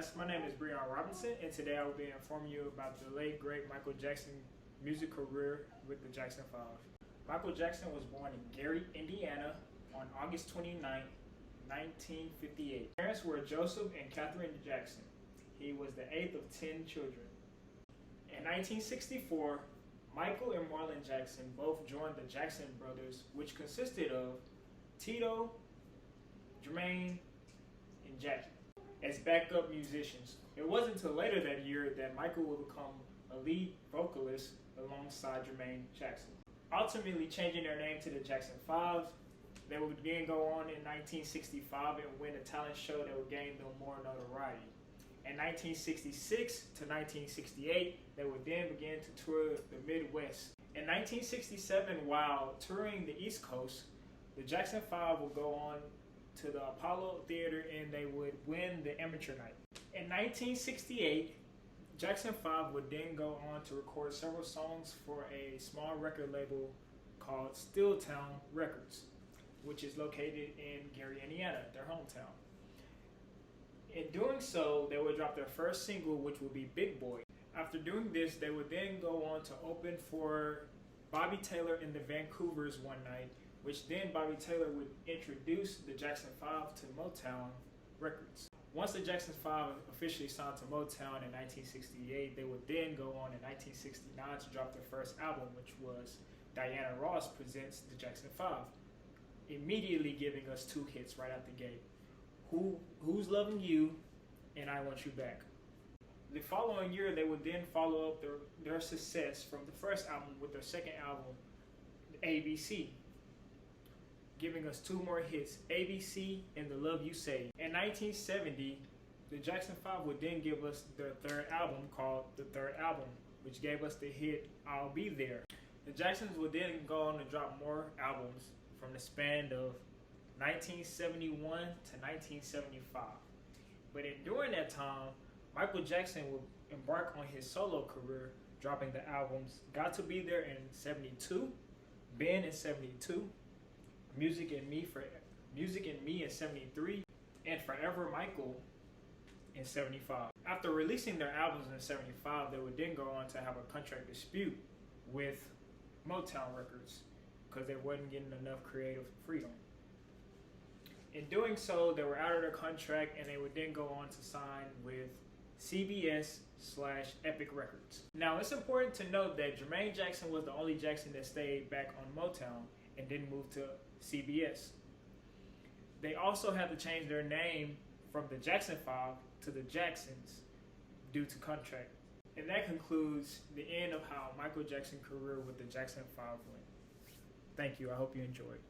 guys, my name is Breon Robinson, and today I will be informing you about the late great Michael Jackson music career with the Jackson 5. Michael Jackson was born in Gary, Indiana on August 29, 1958. His parents were Joseph and Catherine Jackson. He was the eighth of 10 children. In 1964, Michael and Marlon Jackson both joined the Jackson Brothers, which consisted of Tito, Jermaine, and Jackie as backup musicians. It wasn't until later that year that Michael would become a lead vocalist alongside Jermaine Jackson. Ultimately changing their name to the Jackson 5, they would then go on in 1965 and win a talent show that would gain them more notoriety. In 1966 to 1968, they would then begin to tour the Midwest. In 1967, while touring the East Coast, the Jackson 5 would go on to the Apollo Theater and they would win the amateur night. In 1968, Jackson 5 would then go on to record several songs for a small record label called Steeltown Records, which is located in Gary, Indiana, their hometown. In doing so, they would drop their first single, which would be Big Boy. After doing this, they would then go on to open for Bobby Taylor and the Vancouvers one night, which then Bobby Taylor would introduce the Jackson 5 to Motown Records. Once the Jackson 5 officially signed to Motown in 1968, they would then go on in 1969 to drop their first album, which was Diana Ross Presents the Jackson 5, immediately giving us two hits right out the gate. Who's Loving You and I Want You Back. The following year, they would then follow up their success from the first album with their second album, ABC, giving us two more hits, ABC and The Love You Say. In 1970, the Jackson 5 would then give us their third album called The Third Album, which gave us the hit I'll Be There. The Jacksons would then go on to drop more albums from the span of 1971 to 1975. But during that time, Michael Jackson would embark on his solo career, dropping the albums Got to Be There in 72, Ben in 72, Music and Me in 73, and Forever Michael in 75. After releasing their albums in 75, they would then go on to have a contract dispute with Motown Records because they wasn't getting enough creative freedom. In doing so, they were out of their contract and they would then go on to sign with CBS/Epic Records. Now, it's important to note that Jermaine Jackson was the only Jackson that stayed back on Motown and didn't move to CBS. They also had to change their name from the Jackson 5 to the Jacksons due to contract. And that concludes the end of how Michael Jackson's career with the Jackson 5 went. Thank you. I hope you enjoyed.